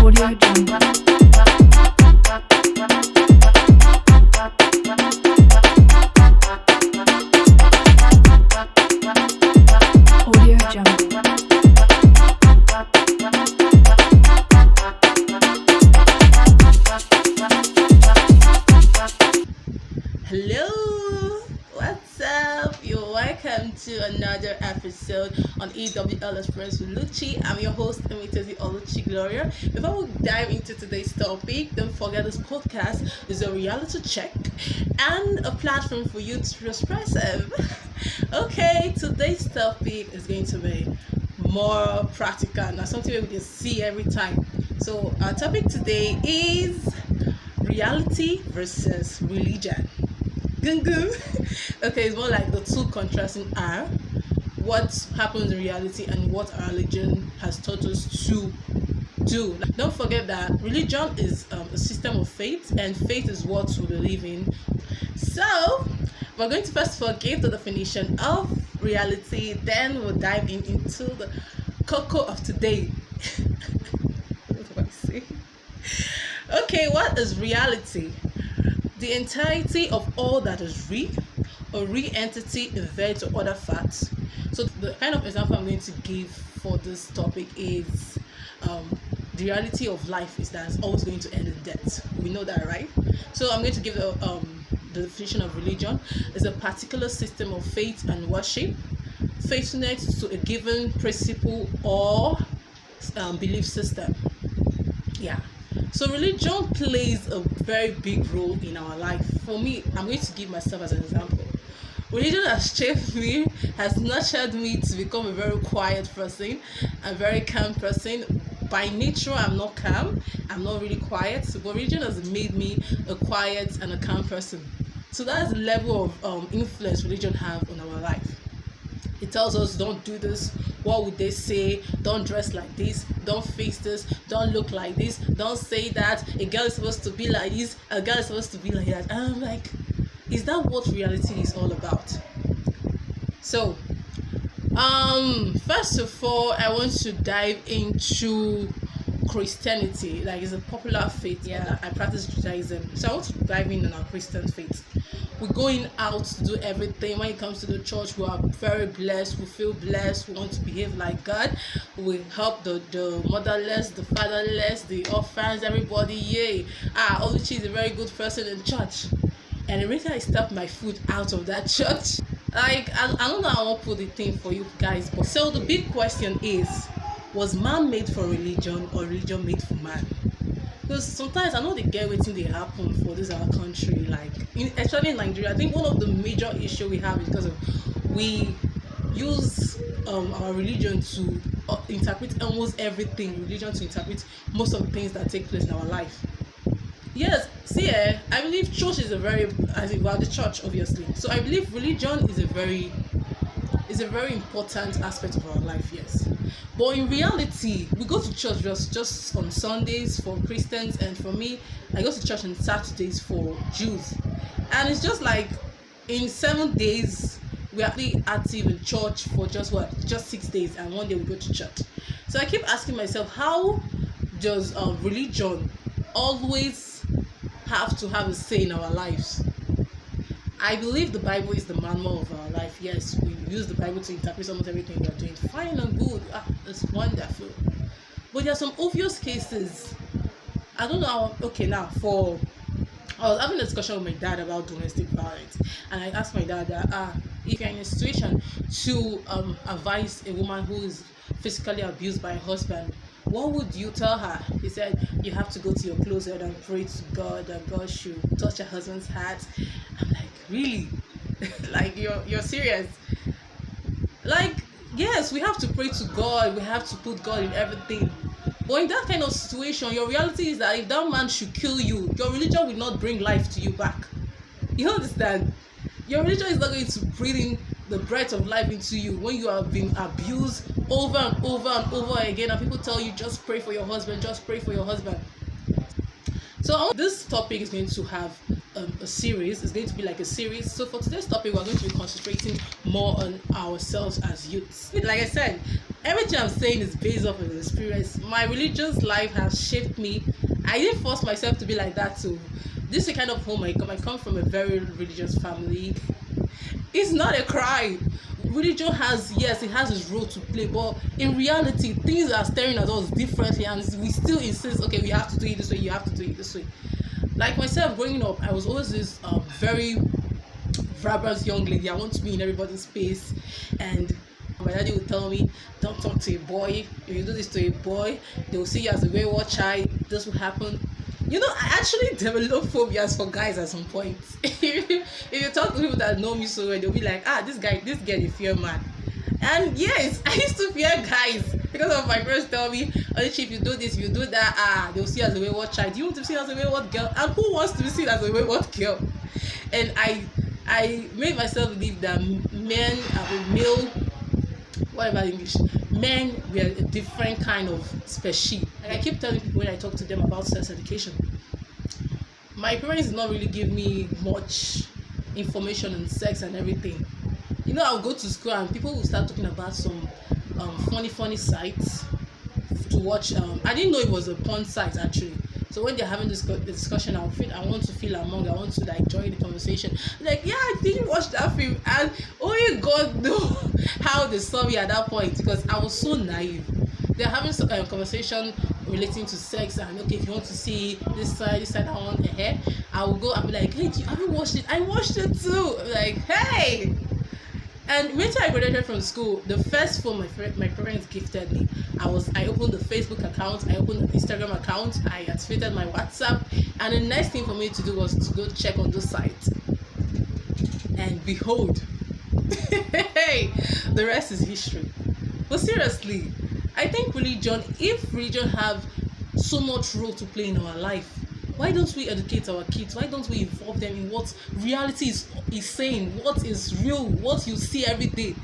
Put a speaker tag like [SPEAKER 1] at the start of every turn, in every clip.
[SPEAKER 1] Audio Jungle. Audio Jungle.
[SPEAKER 2] Hello, what's up? You're welcome to another episode on EWL Express with Luchi. I'm your host, Untitled Luchi Gloria. Before we dive into today's topic, don't forget this podcast is a reality check and a platform for you to be expressive. Okay, today's topic is going to be more practical, not something we can see every time. So our topic today is reality versus religion. Okay, it's more like the two contrasting are what happens in reality and what our religion has taught us to do. Don't forget that religion is a system of faith, and faith is what we believe in. So we're going to first of all give the definition of reality, then we'll dive into the cocoa of today. What do I say? Okay, what is reality? The entirety of all that is real, or real entity inverted to other facts. So the kind of example I'm going to give for this topic is the reality of life is that it's always going to end in death. We know that, right? So I'm going to give the definition of religion. It's a particular system of faith and worship, faithfulness to a given principle or belief system. Yeah. So religion plays a very big role in our life. For me, I'm going to give myself as an example. Religion has shaped me, has nurtured me to become a very quiet person, a very calm person. By nature, I'm not calm, I'm not really quiet, but religion has made me a quiet and a calm person. So that's the level of influence religion have on our life. It tells us don't do this, what would they say, don't dress like this, don't face this, don't look like this, don't say that, a girl is supposed to be like this, a girl is supposed to be like that. And I'm like, is that what reality is all about? So first of all, I want to dive into Christianity. Like, it's a popular faith. Yeah, I practice Judaism, so I want to dive in on our Christian faith. We're going out to do everything. When it comes to the church, we are very blessed, we feel blessed, we want to behave like God, we help the motherless, the fatherless, the orphans, everybody. Yay. Luchi is a very good person in church. And immediately I stepped my foot out of that church. Like, I don't know how I want to put the thing for you guys, but so the big question is, was man made for religion or religion made for man? Because sometimes I know they get waiting they happen for this our country, like especially in Nigeria. I think one of the major issue we have is because of we use our religion to interpret almost everything. Religion to interpret most of the things that take place in our life. Yes, see, I believe church is the church obviously. So I believe religion is a very important aspect of our life, yes. But in reality, we go to church just on Sundays for Christians, and for me, I go to church on Saturdays for Jews. And it's just like in 7 days, we are really active in church for just 6 days, and one day we go to church. So I keep asking myself, how does religion always have to have a say in our lives? I believe the Bible is the manual of our life. Yes, we use the Bible to interpret almost everything we are doing. Fine and good. It's wonderful. But there are some obvious cases. I don't know how, okay, now I was having a discussion with my dad about domestic violence, and I asked my dad that if you're in a situation to advise a woman who is physically abused by her husband, what would you tell her? He said, you have to go to your closet and pray to God that God should touch your husband's heart. I'm like, really? Like, you're serious? Like, yes, we have to pray to God, we have to put God in everything. But in that kind of situation, your reality is that if that man should kill you, your religion will not bring life to you back. You understand? Your religion is not going to breathe in the breath of life into you when you have been abused over and over and over again, and people tell you just pray for your husband, just pray for your husband. So this topic is going to have a series. It's going to be like a series. So for today's topic, we're going to be concentrating more on ourselves as youths. Like I said, Everything I'm saying is based off of the experience. My religious life has shaped me. I didn't force myself to be like that too. This is the kind of home I come. I come from a very religious family. It's not a crime. Religion has, yes, it has its role to play, but in reality, things are staring at us differently, and we still insist, okay, we have to do it this way, you have to do it this way. Like myself, growing up, I was always this very vibrant young lady. I want to be in everybody's space, and my daddy would tell me, don't talk to a boy. If you do this to a boy, they will see you as a wayward child. This will happen. You know, I actually developed phobias for guys at some point. If you talk to people that know me so well, they'll be like, this girl is fear man. And yes, I used to fear guys because of my parents tell me, Luchi, if you do this, if you do that, they'll see you as a wayward child. You want to be seen as a wayward girl? And who wants to be seen as a wayward girl? And I made myself believe that men, male, whatever English, men were a different kind of species. And I keep telling people when I talk to them about sex education, my parents did not really give me much information on sex and everything. You know, I'll go to school and people will start talking about some funny sites to watch. I didn't know it was a porn site actually. So when they're having this discussion, I want to feel among. I want to like join the conversation. Like, yeah, I didn't watch that film, and only God knows how they saw me at that point because I was so naive. They're having some conversation relating to sex, and okay, if you want to see this side, that one, I will go and be like, hey, have you watched it? I watched it too. Like, hey. And when I graduated from school, the first phone my parents gifted me, I opened the Facebook account, I opened the Instagram account, I activated my WhatsApp, and the next thing for me to do was to go check on those sites. And behold, hey, the rest is history. But seriously, I think if religion have so much role to play in our life, why don't we educate our kids? Why don't we involve them in what reality is saying, what is real, what you see every day?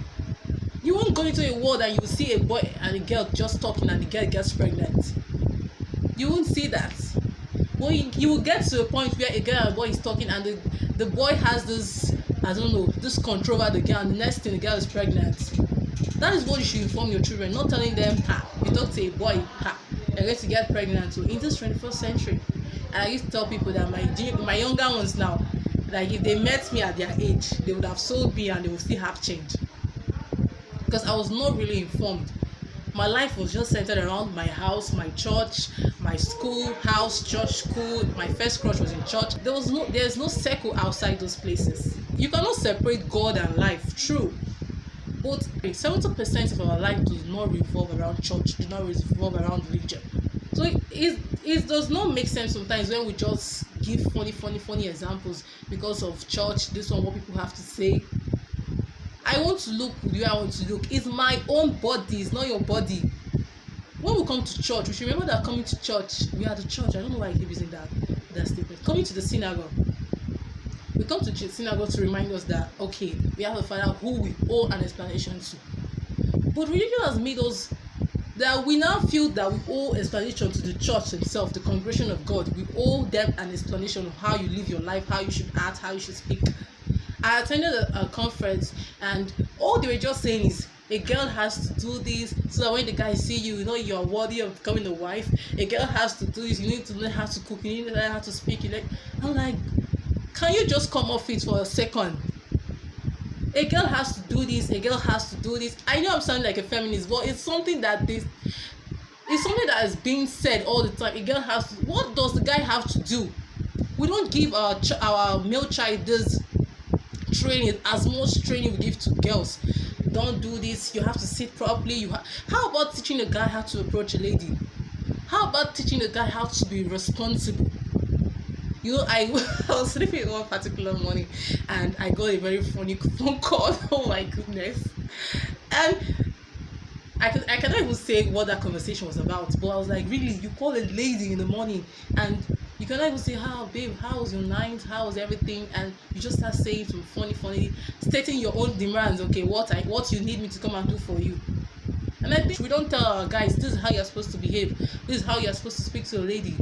[SPEAKER 2] You won't go into a world and you see a boy and a girl just talking and the girl gets pregnant. You won't see that. Well, you will get to a point where a girl and a boy is talking and the boy has this, this control over the girl, and the next thing the girl is pregnant. That is what you should inform your children, not telling them, you talk to a boy, you're going to get pregnant. So in this 21st century, and I used to tell people that my younger ones now, like if they met me at their age, they would have sold me and they would still have change. Because I was not really informed. My life was just centered around my house, my church, my school, house, church, school. My first crush was in church. There's no circle outside those places. You cannot separate God and life, true. But 70% of our life does not revolve around church, does not revolve around religion. So it does not make sense sometimes when we just give funny examples because of church, this one, what people have to say. I want to look the way I want to look. It's my own body, it's not your body. When we come to church, we should remember that coming to church, we are the church. I don't know why I keep using that statement. Coming to the synagogue. We come to the synagogue to remind us that, okay, we have a Father who we owe an explanation to. But religion has made us that we now feel that we owe explanation to the church itself, the congregation of God. We owe them an explanation of how you live your life, how you should act, how you should speak. I attended a conference, and all they were just saying is a girl has to do this so that when the guys see you, you know you are worthy of becoming a wife. A girl has to do this. You need to learn how to cook. You need to learn how to speak. I'm like, can you just come off it for a second? A girl has to do this. A girl has to do this. I know I'm sounding like a feminist, but it's something that is being said all the time. A girl has to. What does the guy have to do? We don't give our male child this training, as much training we give to girls. Don't do this. You have to sit properly. How about teaching a guy how to approach a lady? How about teaching a guy how to be responsible? You know, I was sleeping one particular morning and I got a very funny phone call. Oh my goodness. And I cannot even say what that conversation was about, but I was like, really, you call a lady in the morning and you cannot even say, babe, how was your night, how was everything, and you just start saying some funny, stating your own demands, okay, what you need me to come and do for you. And I think we don't tell our guys, this is how you're supposed to behave, this is how you're supposed to speak to a lady.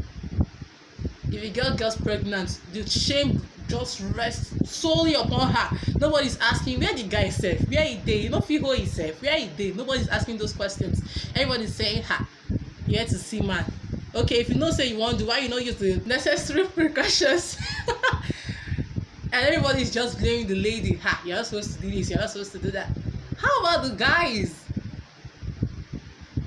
[SPEAKER 2] If a girl gets pregnant, the shame just rest solely upon her. Nobody's asking where the guy safe, where he dey, you know feel who he safe, where he dey. Nobody's asking those questions. Everybody's saying ha, you here to see man. Okay, if you know say you want to, why you not use the necessary precautions? And everybody's just blaming the lady. Ha, you're not supposed to do this, you're not supposed to do that. How about the guys?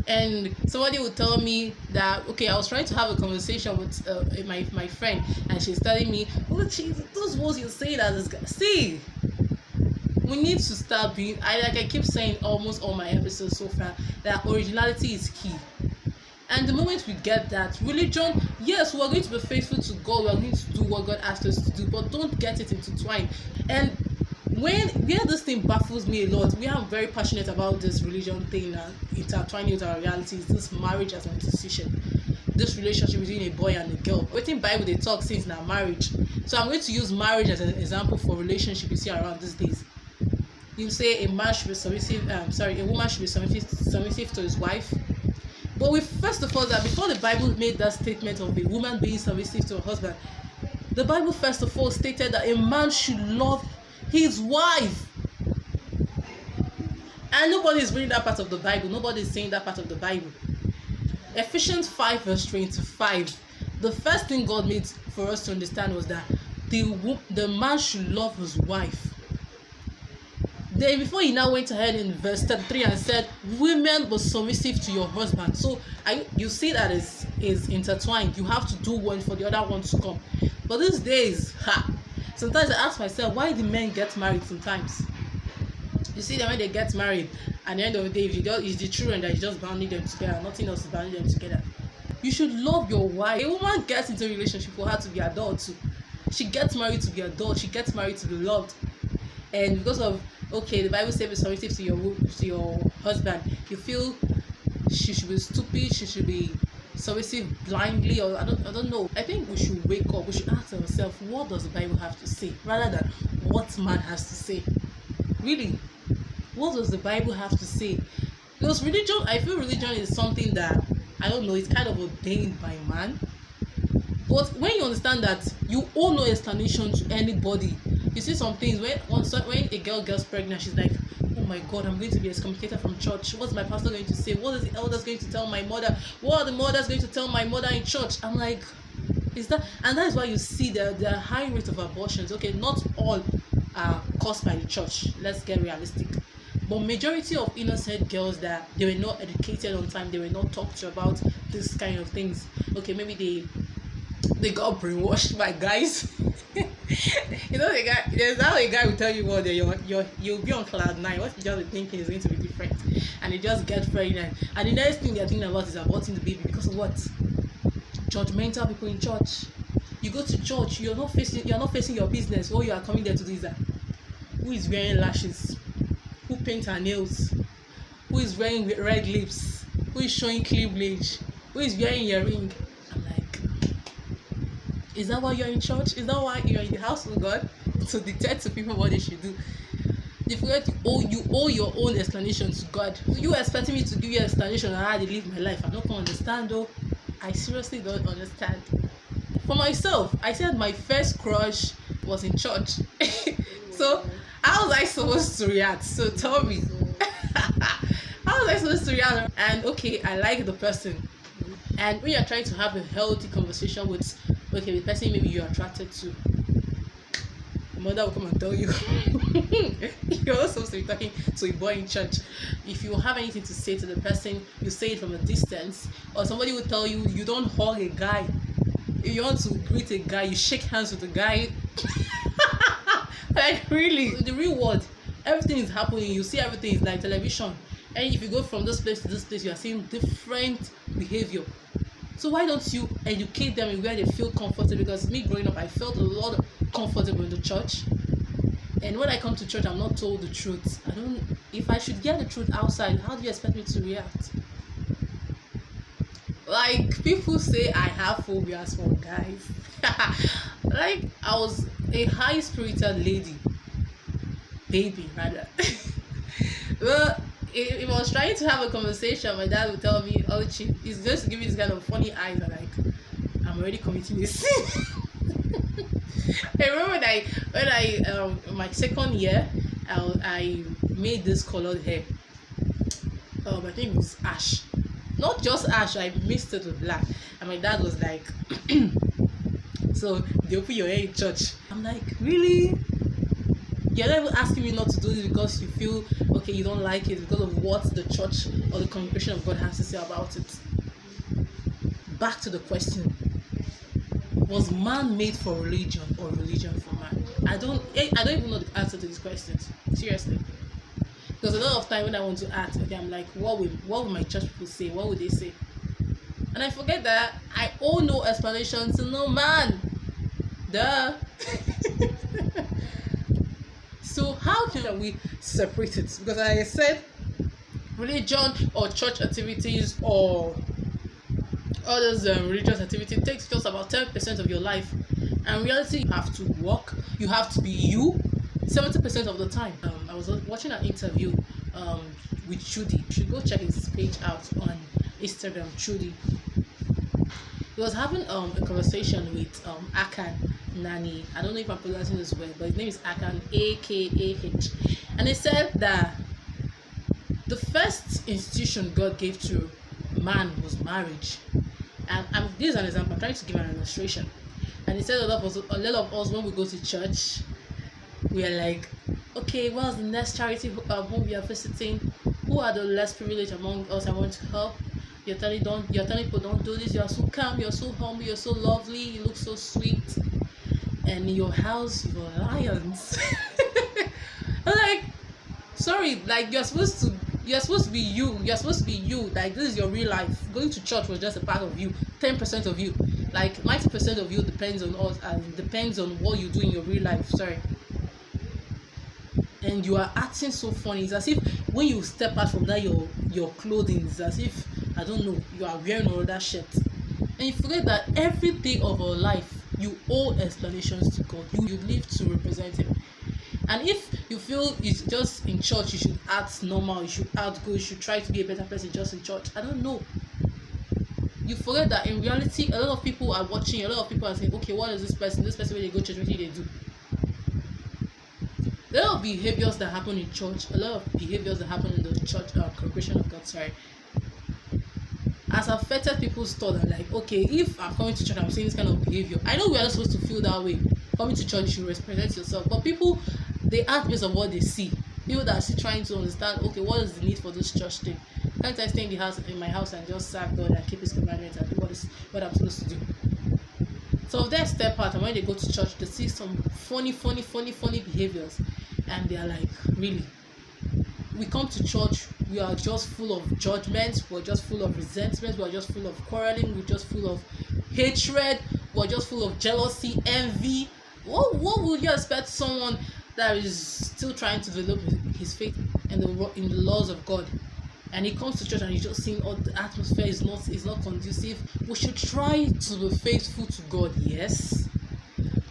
[SPEAKER 2] And somebody would tell me that, okay, I was trying to have a conversation with my friend, and she's telling me, oh, those words you say that this guy. See, we need to start being. I keep saying almost all my episodes so far that originality is key. And the moment we get that, religion, yes, we're going to be faithful to God, we're going to do what God asked us to do, but don't get it intertwined. And where this thing baffles me a lot, we are very passionate about this religion thing and intertwining with our realities, this marriage as an institution, this relationship between a boy and a girl. Wetin Bible dey talk since na marriage. So I'm going to use marriage as an example for relationship you see around these days. You say a man should be submissive, a woman should be submissive to his wife. But we first of all, that before the Bible made that statement of a woman being submissive to her husband, the Bible first of all stated that a man should love his wife. And nobody is reading that part of the Bible. Nobody is saying that part of the Bible. Ephesians 5 verse 25. The first thing God made for us to understand was that the man should love his wife. Then before he now went ahead in verse 33 and said, women were submissive to your husband. So you see that is intertwined. You have to do one for the other one to come. But these days, sometimes I ask myself, why do men get married sometimes? You see them when they get married, at the end of the day, it's the children that is just bounding them together. Nothing else is bounding them together. You should love your wife. A woman gets into a relationship for her to be adored too. She gets married to be adored. She gets married to be loved. And because of, okay, the Bible says be submissive to your husband, you feel she should be stupid, she should be submissive blindly, or I don't know. I think we should wake up. We should ask ourselves, what does the Bible have to say, rather than what man has to say. Really, what does the Bible have to say? Because religion, I feel religion is something that, I don't know, it's kind of ordained by man. But when you understand that you owe no explanation to anybody, you see some things when a girl gets pregnant, she's like, oh my God, I'm going to be excommunicated from church. What's my pastor going to say? What is the elders going to tell my mother? What are the mothers going to tell my mother in church? I'm like, is that? And that is why you see the high rate of abortions. Okay, not all are caused by the church. Let's get realistic. But majority of innocent girls that they were not educated on time, they were not talked to about this kind of things. Okay, maybe they got brainwashed by guys. You know, there's now a guy will tell you what you'll be on cloud 9. What you just be thinking is going to be different, and you just get pregnant, and the next thing they're thinking about is aborting the baby because of what? Judgmental people in church. You go to church, you're not facing your business. What you are coming there to do is that, who is wearing lashes, who paints her nails, who is wearing red lips, who is showing cleavage, who is wearing earring. I'm like, is that why you're in church? Is that why you're in the house of God? To dictate to people what they should do. If you owe your own explanation to God. You expecting me to give you an explanation on how to live my life? I don't understand though. I seriously don't understand. For myself, I said my first crush was in church. So how was I supposed to react? So tell me. How was I supposed to react? And okay, I like the person. And when you're trying to have a healthy conversation with the person maybe you're attracted to, the mother will come and tell you you're not supposed to be talking to a boy in church. If you have anything to say to the person, you say it from a distance. Or somebody will tell you, you don't hug a guy. If you want to greet a guy, you shake hands with the guy. Like, really, the real world, everything is happening. You see everything is like television. And if you go from this place to this place, you are seeing different behavior. So why don't you educate them in where they feel comfortable? Because me growing up, I felt a lot comfortable in the church. And when I come to church, I'm not told the truth. If I should get the truth outside, how do you expect me to react? Like, people say I have phobias for guys. Like, I was a high-spirited baby rather. Well, if I was trying to have a conversation, my dad would tell me, oh, he's just giving this kind of funny eyes, and like, I'm already committing a sin. I remember when I my second year, I made this colored hair. I think it was ash, not just ash. I mixed it with black, and my dad was like, "So they open your hair in church?" I'm like, "Really? You're not even asking me not to do this because you feel okay, you don't like it because of what the church or the congregation of God has to say about it." Back to the question: was man made for religion or religion for man? I don't even know the answer to these questions. Seriously. Because a lot of time when I want to ask, okay, I'm like, what will my church people say? What would they say? And I forget that I owe no explanation to no man. Duh. So how can we separate it? Because like I said, religion or church activities or others religious activity takes just about 10% of your life, and in reality you have to work, you have to be you 70% of the time. I was watching an interview with Chudi. You should go check his page out on Instagram. Chudi, he was having a conversation with Akan Nani. I don't know if I'm pronouncing this well, but his name is Akan, AKAH, and he said that the first institution God gave to man was marriage. And this is an example. I'm trying to give an illustration. And he said a lot of us when we go to church, we are like, okay, what's the next charity home we are visiting? Who are the less privileged among us? I want to help. You're telling people don't do this. You are so calm. You're so humble. You're so lovely. You look so sweet. And in your house, you're lions. I'm like, sorry, like you're supposed to be you. You're supposed to be you. Like this is your real life. Going to church was just a part of you. 10% of you. Like 90% of you depends on us and depends on what you do in your real life. Sorry. And you are acting so funny. It's as if when you step out from that your clothing, it's as if, I don't know, you are wearing another shirt. And you forget that every day of our life you owe explanations to God. You live to represent Him. And if you feel it's just in church, you should act normal, you should act good, you should try to be a better person just in church. I don't know. You forget that in reality, a lot of people are watching, a lot of people are saying, okay, what is this person? This person, when they go to church, what do they do? A lot of behaviors that happen in church, a lot of behaviors that happen in the church congregation of God, sorry, has affected people's thought. And like, okay, if I'm coming to church, I'm seeing this kind of behavior. I know we are not supposed to feel that way. Coming to church, you should represent yourself. But people, they act based on what they see. People that are still trying to understand, okay, what is the need for this church thing? Can't I stay in my house and just serve God and keep His commandments and do what I'm supposed to do? So if they step out and when they go to church, they see some funny behaviors, and they are like, really? We come to church, we are just full of judgments, we're just full of resentment, we're just full of quarreling, we're just full of hatred, we're just full of jealousy, envy. What would you expect someone that is still trying to develop his faith in the laws of God, and he comes to church and he's just seeing all the atmosphere is not conducive? We should try to be faithful to God, yes,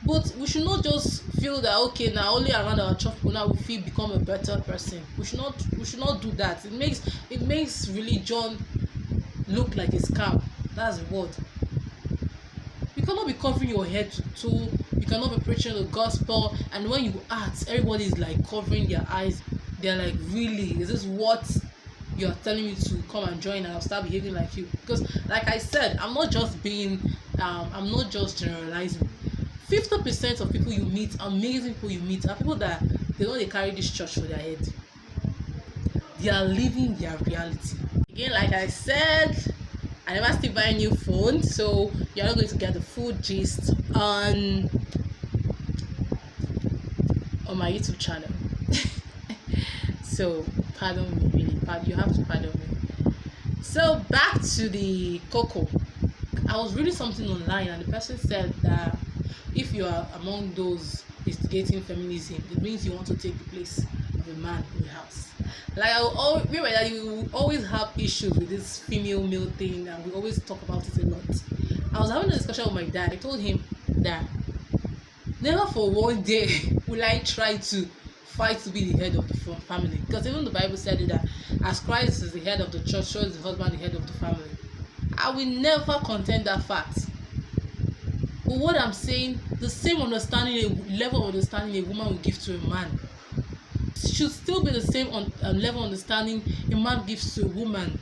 [SPEAKER 2] but we should not just feel that okay, now only around our church people now we become a better person. We should not do that. It makes religion look like a scam. That's the word. You cannot be covering your head to toe. You cannot be preaching the gospel, and when you act, everybody is like covering their eyes. They're like, really, is this what you are telling me to come and join, and I'll start behaving like you? Because like I said, I'm not just generalizing. 50% of people you meet, amazing people you meet, are people that they carry this church for their head. They are living their reality. Again, like I said, I never still buy a new phone, so you're not going to get the full gist on my YouTube channel. So pardon me, really, you have to pardon me. So back to the cocoa. I was reading something online, and the person said that if you are among those instigating feminism, it means you want to take the place of a man in the house. Like remember that you always have issues with this female male thing, and we always talk about it a lot. I was having a discussion with my dad. I told him that never for one day will I try to fight to be the head of the family, because even the Bible said it that as Christ is the head of the church, so is the husband the head of the family. I will never contend that fact. But what I'm saying, the same understanding, a level of understanding a woman will give to a man should still be the same level of understanding a man gives to a woman.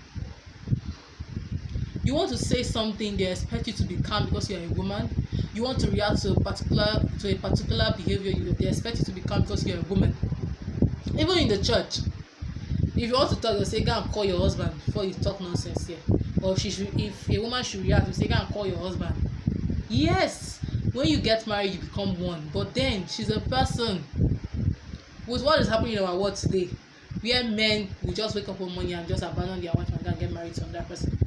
[SPEAKER 2] You want to say something, they expect you to be calm because you're a woman. You want to react to a particular behavior, they expect you to be calm because you're a woman. Even in the church, if you want to talk, you say go and call your husband before you talk nonsense here. Or if a woman should react, you say go and call your husband. Yes, when you get married you become one, but then she's a person. With what is happening in our world today, where men will just wake up one morning and just abandon their wife and go and get married to another person.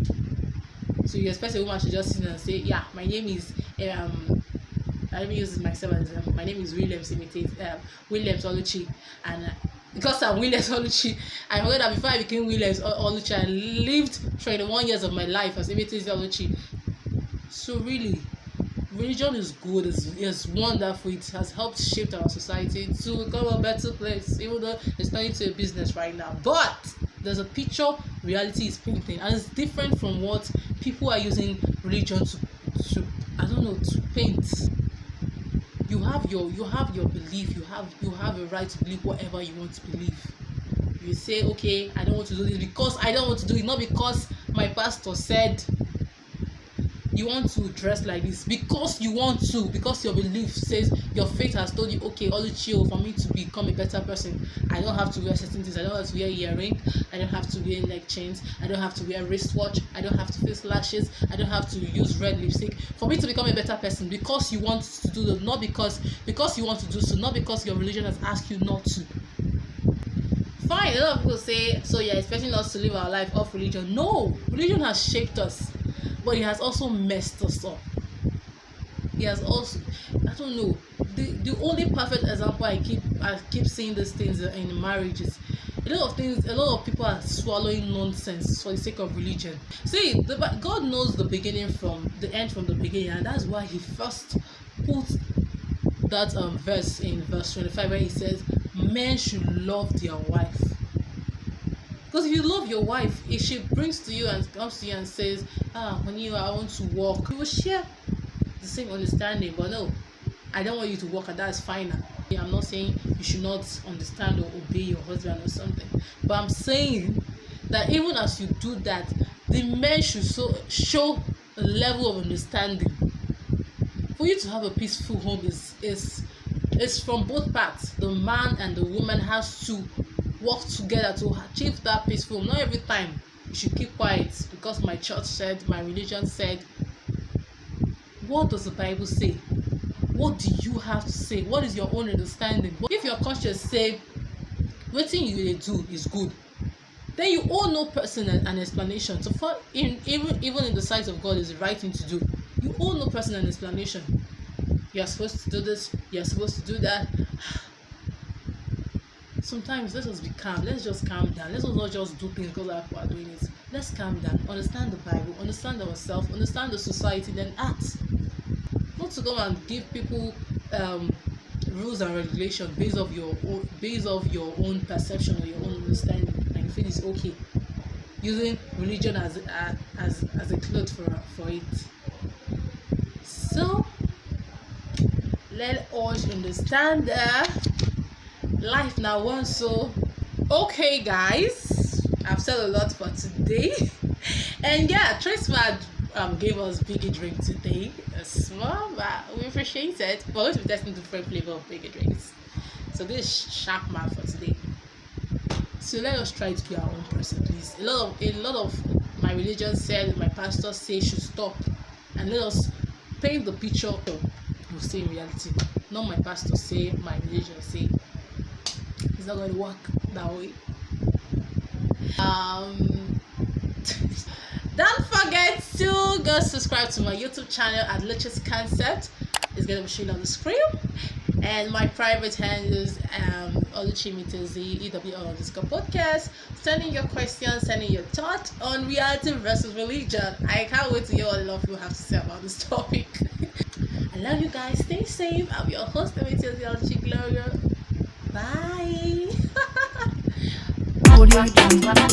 [SPEAKER 2] So you expect a woman to just sit and say, yeah, my name is let me use myself as my name is Williams Luchi, and because I'm Williams Luchi, I heard that before I became Williams Luchi, I lived 21 years of my life as Imitate Luchi. So really, religion is good, it's wonderful, it has helped shape our society to become a better place, even though it's turning into a business right now. But there's a picture reality is painting, and it's different from what people are using religion to paint. You have your belief, you have a right to believe whatever you want to believe. You say, okay, I don't want to do this because I don't want to do it, not because my pastor said. You want to dress like this because you want to, because your belief says, your faith has told you, okay, Oluchi, for me to become a better person, I don't have to wear certain things. I don't have to wear earring, I don't have to wear neck chains, I don't have to wear wristwatch, I don't have to face lashes, I don't have to use red lipstick. For me to become a better person, because you want to do that, not because you want to do so, not because your religion has asked you not to. Fine, a lot of people say, so you're expecting us to live our life off religion. No, religion has shaped us, but it has also messed us up. It has also, I don't know, the only perfect example I keep saying these things in marriages. A lot of people are swallowing nonsense for the sake of religion. See, God knows the beginning from the end from the beginning, and that's why he first put that verse in verse 25 where he says men should love their wife. Because if you love your wife, if she brings to you and comes to you and says, honey, I want to walk, you will share the same understanding. But no, I don't want you to walk, and that's fine. I'm not saying you should not understand or obey your husband or something, but I'm saying that even as you do that, the men should show a level of understanding. For you to have a peaceful home is from both parts. The man and the woman has to work together to achieve that peaceful home. Not every time you should keep quiet because my church said, my religion said. What does the Bible say? What do you have to say? What is your own understanding? If your conscience say wetin you dey do is good, then you owe no person an explanation. So even in the sight of God is the right thing to do. You owe no person an explanation. You are supposed to do this, you are supposed to do that. Sometimes let us be calm. Let's just calm down. Let's not just do things because other people are doing it. Let's calm down. Understand the Bible. Understand ourselves. Understand the society. Then act. Not to go and give people rules and regulations based off your own perception or your own understanding, and you feel it's okay. Using religion as a cloth for it. So let us understand life now once. So okay guys, I've said a lot for today. And yeah, Trisma gave us biggie drink today, a small, but we appreciate it. We're going to be testing different flavor of biggie drinks. So this is sharp man for today. So let us try to be our own person, please. A lot of my religion said, my pastor say should stop, and let us paint the picture we'll say in reality. Not my pastor say, my religion say. It's not going to work that way. Don't forget to go subscribe to my YouTube channel at Luchi's Concept. It's going to be shown on the screen. And my private handles Luchi Mitozi EWL_podcast. Send in your questions, send in your thoughts on reality versus religion. I can't wait to hear what a lot of you have to say about this topic. I love you guys. Stay safe. I'm your host, Luchi Gloria. Bye.
[SPEAKER 1] Audio Jungle.